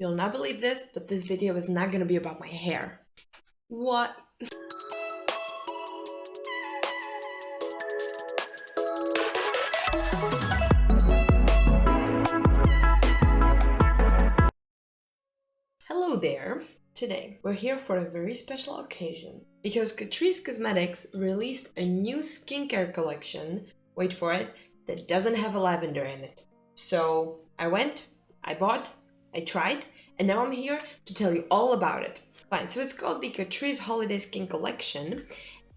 You'll not believe this, but this video is not gonna be about my hair. What? Hello there! Today, we're here for a very special occasion because Catrice Cosmetics released a new skincare collection, wait for it, that doesn't have a lavender in it. So I went, I bought, I tried, and now I'm here to tell you all about it. Fine, so it's called the Catrice Holiday Skin collection,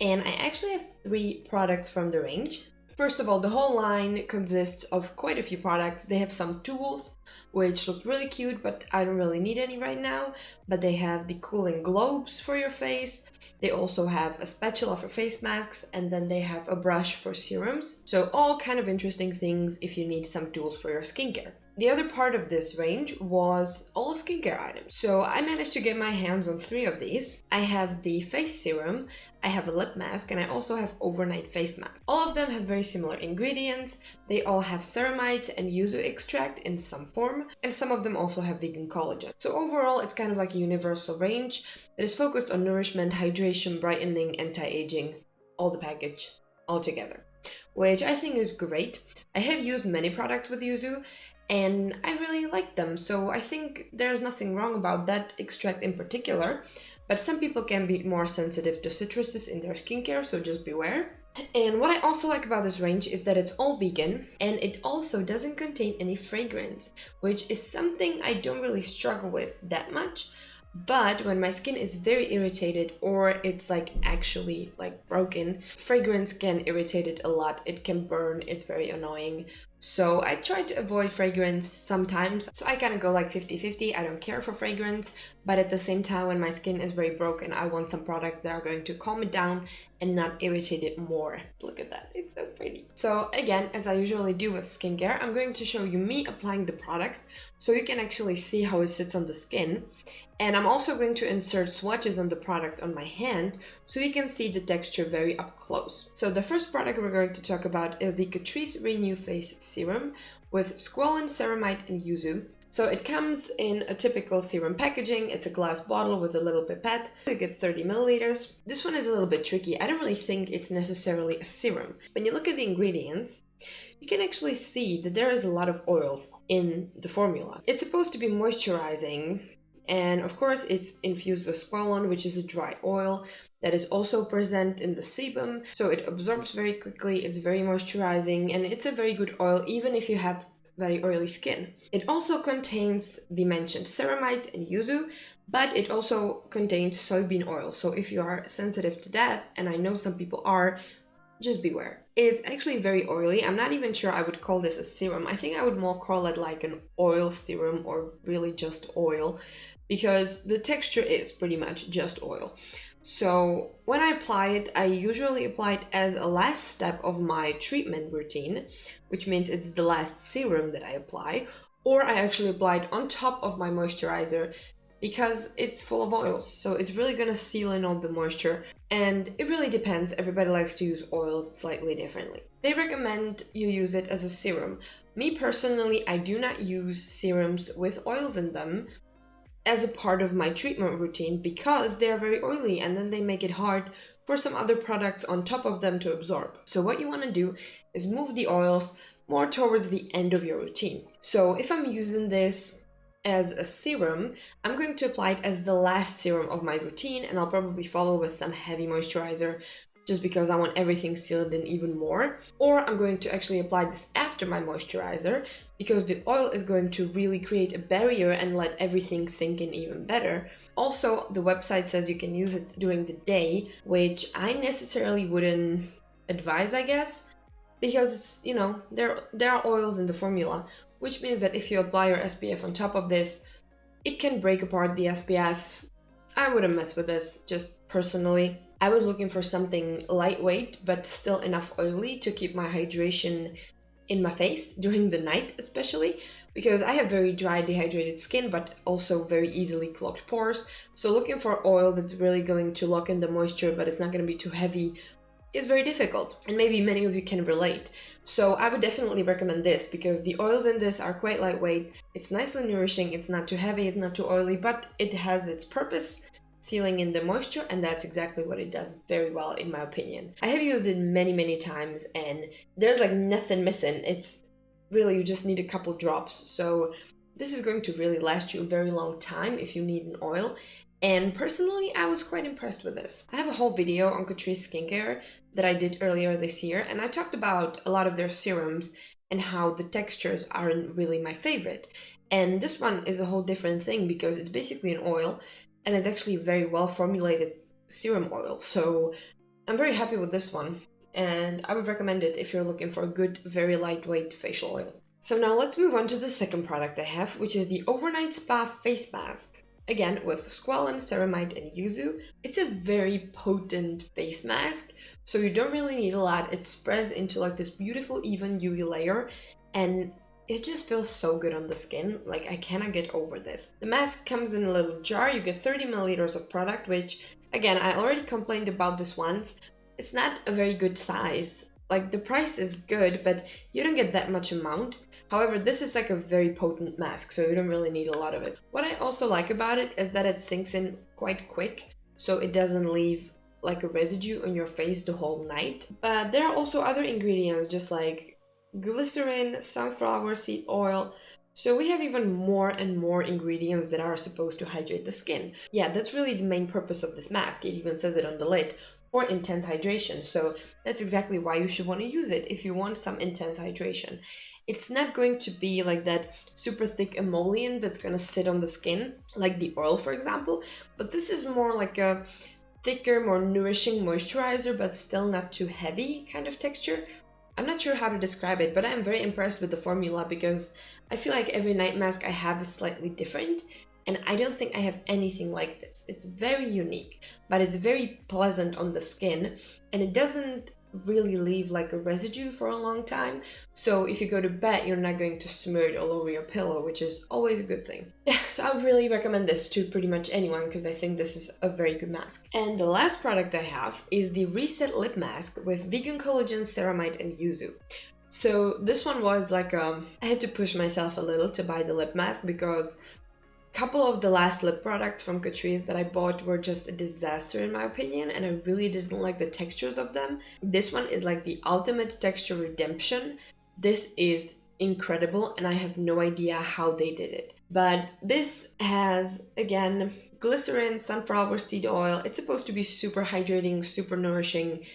and I actually have 3 products from the range. First of all, the whole line consists of quite a few products. They have some tools, which look really cute, but I don't really need any right now. But they have the cooling globes for your face. They also have a spatula for face masks, and then they have a brush for serums. So all kind of interesting things if you need some tools for your skincare. The other part of this range was all skincare items. So I managed to get my hands on 3 of these. I have the face serum, I have a lip mask, and I also have overnight face mask. All of them have very similar ingredients. They all have ceramides and yuzu extract in some form, and some of them also have vegan collagen. So overall, it's kind of like a universal range that is focused on nourishment, hydration, brightening, anti-aging, all the package all together, which I think is great. I have used many products with yuzu, and I really like them, so I think there's nothing wrong about that extract in particular, but some people can be more sensitive to citruses in their skincare, so just beware. And what I also like about this range is that it's all vegan, and it also doesn't contain any fragrance, which is something I don't really struggle with that much. But when my skin is very irritated or it's like actually like broken, fragrance can irritate it a lot. It can burn, it's very annoying. So I try to avoid fragrance sometimes. So I kind of go like 50-50. I don't care for fragrance, but at the same time when my skin is very broken, I want some products that are going to calm it down and not irritate it more. Look at that, it's so pretty. So again, as I usually do with skincare, I'm going to show you me applying the product so you can actually see how it sits on the skin. And I'm also going to insert swatches on the product on my hand so you can see the texture very up close. So the first product we're going to talk about is the Catrice Renew Face Serum with squalane, ceramide, and yuzu. So it comes in a typical serum packaging. It's a glass bottle with a little pipette. You get 30 milliliters. This one is a little bit tricky. I don't really think it's necessarily a serum. When you look at the ingredients, you can actually see that there is a lot of oils in the formula. It's supposed to be moisturizing, and of course it's infused with squalane, which is a dry oil that is also present in the sebum, so it absorbs very quickly, it's very moisturizing, and it's a very good oil even if you have very oily skin. It also contains the mentioned ceramides and yuzu, but it also contains soybean oil, so if you are sensitive to that, and I know some people are, just beware. It's actually very oily. I'm not even sure I would call this a serum. I think I would more call it like an oil serum or really just oil, because the texture is pretty much just oil. So when I apply it, I usually apply it as a last step of my treatment routine, which means it's the last serum that I apply, or I actually apply it on top of my moisturizer because it's full of oils, so it's really gonna seal in all the moisture, and it really depends. Everybody likes to use oils slightly differently. They recommend you use it as a serum. Me personally, I do not use serums with oils in them as a part of my treatment routine because they are very oily and then they make it hard for some other products on top of them to absorb. So what you want to do is move the oils more towards the end of your routine. So if I'm using this as a serum, I'm going to apply it as the last serum of my routine, and I'll probably follow with some heavy moisturizer just because I want everything sealed in even more. Or I'm going to actually apply this after my moisturizer because the oil is going to really create a barrier and let everything sink in even better. Also, the website says you can use it during the day, which I necessarily wouldn't advise, I guess, because it's, you know, there are oils in the formula, which means that if you apply your SPF on top of this, it can break apart the SPF. I wouldn't mess with this, just personally. I was looking for something lightweight but still enough oily to keep my hydration in my face during the night, especially because I have very dry, dehydrated skin but also very easily clogged pores. So looking for oil that's really going to lock in the moisture but it's not going to be too heavy is very difficult, and maybe many of you can relate. So I would definitely recommend this because the oils in this are quite lightweight, it's nicely nourishing, it's not too heavy, it's not too oily, but it has its purpose, sealing in the moisture, and that's exactly what it does very well in my opinion. I have used it many times and there's like nothing missing. It's really, you just need a couple drops. So this is going to really last you a very long time if you need an oil. And personally, I was quite impressed with this. I have a whole video on Catrice skincare that I did earlier this year, and I talked about a lot of their serums and how the textures aren't really my favorite. And this one is a whole different thing because it's basically an oil, and it's actually a very well formulated serum oil. So I'm very happy with this one, and I would recommend it if you're looking for a good, very lightweight facial oil. So now let's move on to the second product I have, which is the Overnight Spa Face Mask. Again, with squalane, ceramide, and yuzu. It's a very potent face mask, so you don't really need a lot. It spreads into like this beautiful, even UV layer, and it just feels so good on the skin. Like, I cannot get over this. The mask comes in a little jar. You get 30 milliliters of product, which, again, I already complained about this once. It's not a very good size. Like, the price is good, but you don't get that much amount. However, this is like a very potent mask, so you don't really need a lot of it. What I also like about it is that it sinks in quite quick, so it doesn't leave like a residue on your face the whole night. But there are also other ingredients, just like glycerin, sunflower seed oil. So we have even more and more ingredients that are supposed to hydrate the skin. Yeah, that's really the main purpose of this mask. It even says it on the lid. For intense hydration. So that's exactly why you should want to use it if you want some intense hydration. It's not going to be like that super thick emollient that's going to sit on the skin, like the oil, for example, but this is more like a thicker, more nourishing moisturizer, but still not too heavy kind of texture. I'm not sure how to describe it, but I'm very impressed with the formula because I feel like every night mask I have is slightly different. And I don't think I have anything like this. It's very unique, but it's very pleasant on the skin, and it doesn't really leave like a residue for a long time. So if you go to bed, you're not going to smear it all over your pillow, which is always a good thing. Yeah, so I would really recommend this to pretty much anyone because I think this is a very good mask. And the last product I have is the Reset Lip Mask with vegan collagen, ceramide, and yuzu. So this one was like, I had to push myself a little to buy the lip mask because couple of the last lip products from Catrice that I bought were just a disaster in my opinion, and I really didn't like the textures of them. This one is like the ultimate texture redemption. This is incredible and I have no idea how they did it. But this has, again, glycerin, sunflower seed oil. It's supposed to be super hydrating, super nourishing.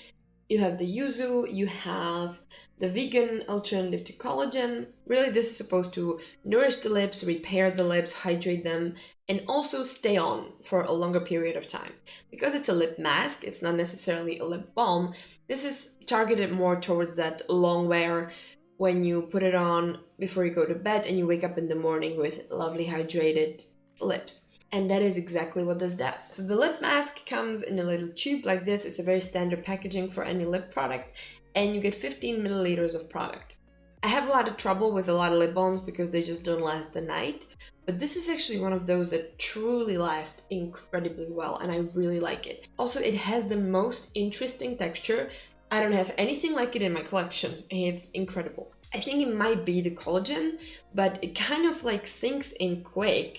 You have the yuzu, you have the vegan alternative to collagen. Really, this is supposed to nourish the lips, repair the lips, hydrate them, and also stay on for a longer period of time. Because it's a lip mask, it's not necessarily a lip balm, this is targeted more towards that long wear when you put it on before you go to bed and you wake up in the morning with lovely hydrated lips. And that is exactly what this does. So the lip mask comes in a little tube like this. It's a very standard packaging for any lip product, and you get 15 milliliters of product. I have a lot of trouble with a lot of lip balms because they just don't last the night, but this is actually one of those that truly last incredibly well, and I really like it. Also, it has the most interesting texture. I don't have anything like it in my collection, and it's incredible. I think it might be the collagen, but it kind of like sinks in quick,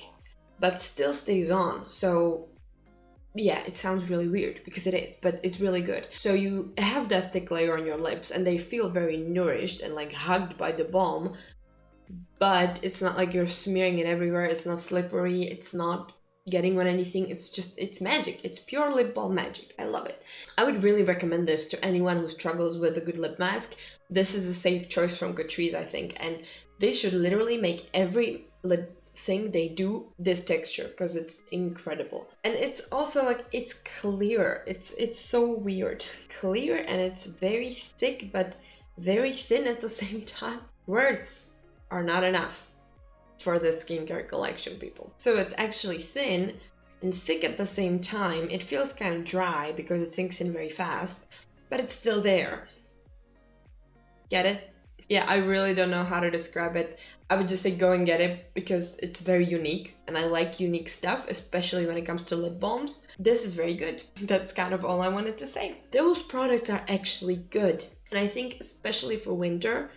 but still stays on. So yeah, it sounds really weird because it is, but it's really good. So you have that thick layer on your lips and they feel very nourished and like hugged by the balm, but it's not like you're smearing it everywhere. It's not slippery, it's not getting on anything. It's just, it's magic. It's pure lip balm magic. I love it. I would really recommend this to anyone who struggles with a good lip mask. This is a safe choice from Catrice, I think, and they should literally make every lip thing they do this texture because it's incredible. And it's also like, it's clear. It's so weird. Clear, and it's very thick but very thin at the same time. Words are not enough for this skincare collection, people. So it's actually thin and thick at the same time. It feels kind of dry because it sinks in very fast, but it's still there. Get it? Yeah, I really don't know how to describe it. I would just say go and get it because it's very unique and I like unique stuff, especially when it comes to lip balms. This is very good. That's kind of all I wanted to say. Those products are actually good. And I think especially for winter,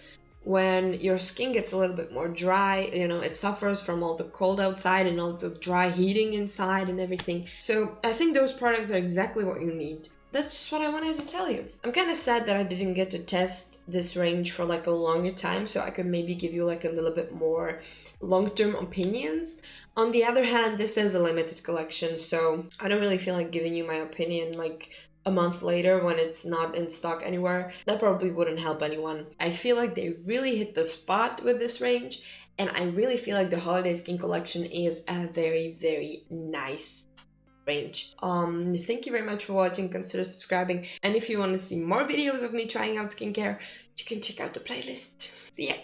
when your skin gets a little bit more dry, you know, it suffers from all the cold outside and all the dry heating inside and everything. So I think those products are exactly what you need. That's just what I wanted to tell you. I'm kind of sad that I didn't get to test this range for like a longer time, so I could maybe give you like a little bit more long-term opinions. On the other hand, this is a limited collection, so I don't really feel like giving you my opinion like a month later when it's not in stock anywhere. That probably wouldn't help anyone. I feel like they really hit the spot with this range, and I really feel like the Holiday Skin collection is a very, very nice range. Thank you very much for watching. Consider subscribing, and if you want to see more videos of me trying out skincare, you can check out the playlist. See ya!